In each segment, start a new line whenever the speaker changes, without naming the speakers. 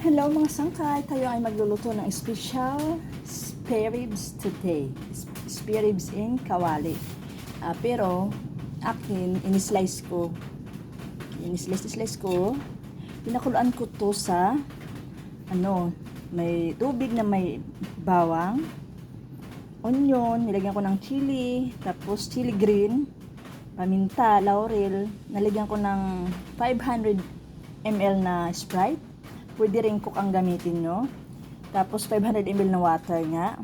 Hello mga sangkay, tayo ay magluluto ng special spare ribs today. Spare ribs in kawali. Pero akin, in-slice ko. In-slice ko. Pinakuluan ko to sa may tubig na may bawang, onion, nilagyan ko ng chili, tapos chili green, paminta, laurel, nalagyan ko ng 500 ml na Sprite. Pwede rin cook ang gamitin nyo. Tapos 500 ml na water nga.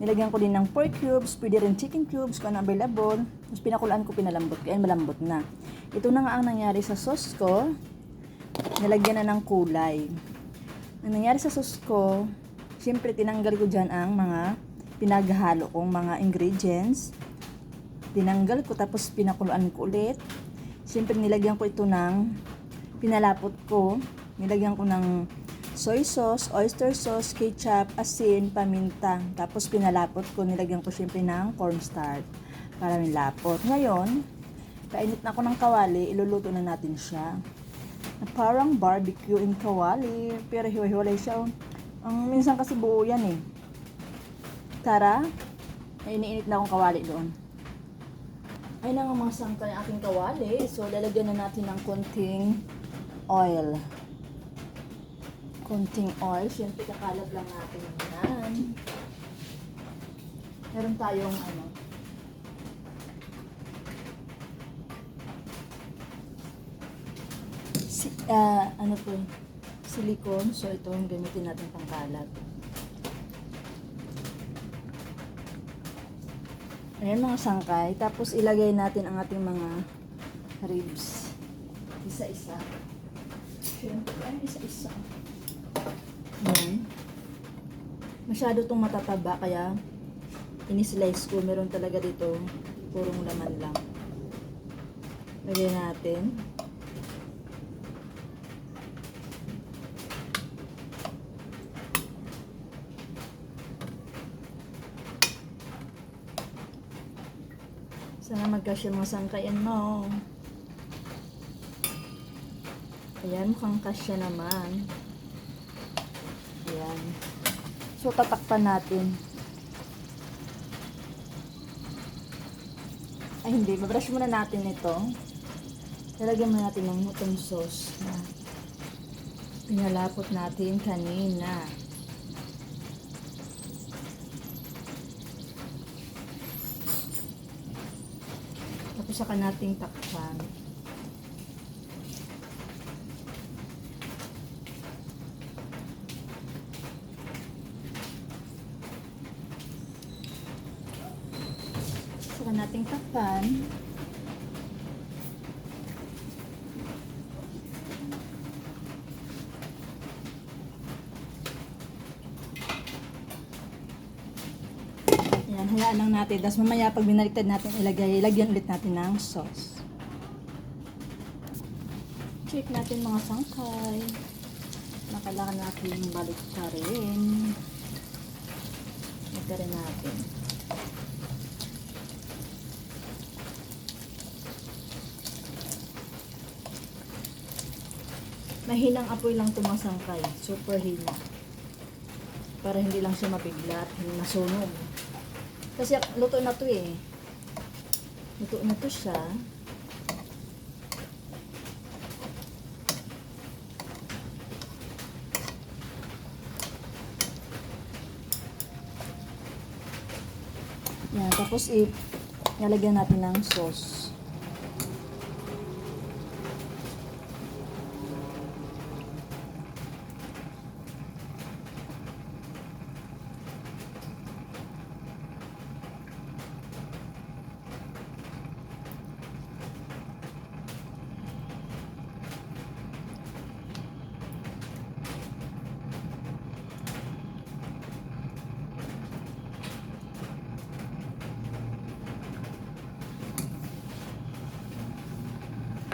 Nilagyan ko din ng pork cubes, pwede rin chicken cubes kung ano available. Tapos pinakulaan ko, pinalambot ko. Ayan, malambot na. Ito na nga ang nangyari sa sauce ko. Nilagyan na ng kulay. Ang nangyari sa sauce ko, siyempre tinanggal ko dyan ang mga pinaghalo kong mga ingredients. Tinanggal ko, tapos pinakuluan ko ulit. Siyempre nilagyan ko ito ng, pinalapot ko. Nilagyan ko ng soy sauce, oyster sauce, ketchup, asin, paminta. Tapos pinalapot ko, nilagyan ko syempre ng cornstarch para may lapot. Ngayon, kainit na ako ng kawali, iluluto na natin siya. Parang barbecue in kawali, pero hiwa-hiwalay siya. Minsan kasi buo yan eh. Tara, may iniinit na akong kawali doon. Ay na nga mga sangkay ang aking kawali. So, lalagyan na natin ng konting oil. Konting oil. Siyempre, kakalat lang natin yan. Meron tayong silicone. So, ito yung gamitin natin pang kalat. Ayan mga sangkay. Tapos, ilagay natin ang ating mga ribs. Isa-isa. Siyempre, isa-isa. Ayan. Masyado itong matataba, kaya in-slice ko. Meron talaga dito purong laman lang. Lagay natin. Sana magkasya mga sangkayan mo. Ayan, mukhang kasya naman. Ayan. So, tatakpan natin. Ay, hindi. Mabrush muna natin ito. Lalagyan muna natin ng mutton sauce na pinalapot natin kanina. Tapos saka nating takpan. Saka nating takpan. Ayan, hayaan lang natin. Tapos mamaya pag binaliktad natin, lagyan ulit natin ng sauce. Check natin mga sangkay. Kailangan natin baliktarin. Baliktarin natin. Mahinang apoy lang ito mga sangkay. Super hina. Para hindi lang siya mabigla at hindi masunog. Kasi luto na to eh. Luto na to siya. Yan, tapos ilalagyan natin ng sauce.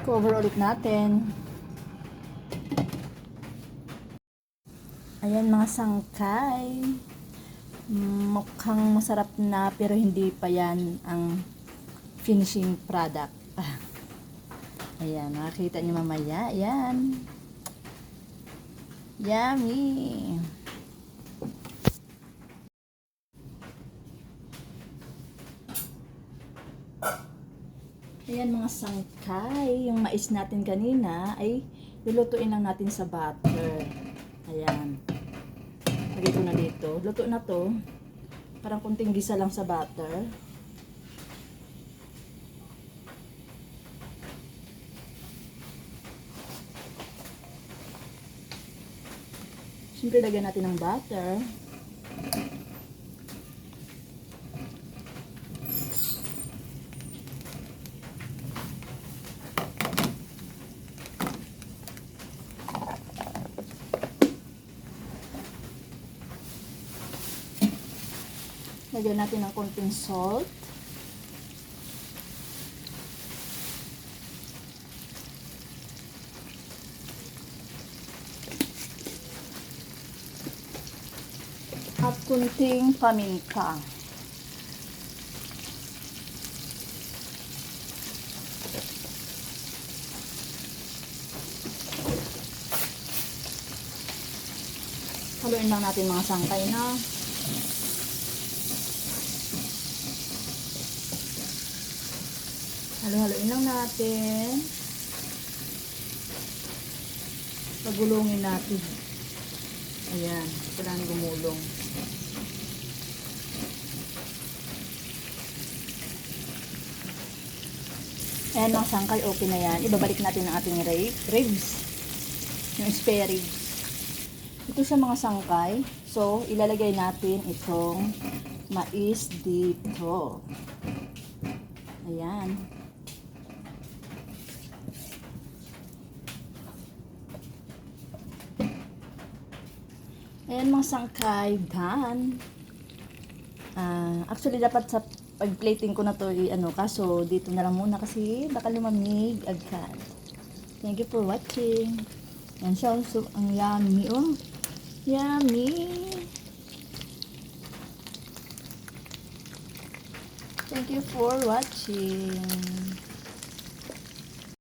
Cover ulit natin. Ayan mga sangkay. Mukhang masarap na pero hindi pa yan ang finishing product. Ayan, makikita nyo mamaya. Ayan. Yummy! Ayan mga sangkay. Yung mais natin kanina ay lulutuin lang natin sa butter. Ayan. Lagay ko na dito. Luto na to. Parang kunting gisa lang sa butter. Siyempre, lagyan natin ng butter. Lagyan natin ng konting salt. At kunting paminta. Haluin lang natin mga sangkay na. Halo-haloin lang natin. Pagulungin natin. Ayan, kailangan gumulong. Ayan mga sangkay, okay na yan. Ibabalik natin ang ating ribs. Yung spare ribs. Ito sa mga sangkay. So, ilalagay natin itong mais dito. Ayan. Ayan mga sangkay, done. Actually, dapat sa pag-plating ko na to, kaso dito na lang muna kasi baka lumamig agad. Thank you for watching. Yan siya, so, ang yummy, oh. Yummy! Thank you for watching.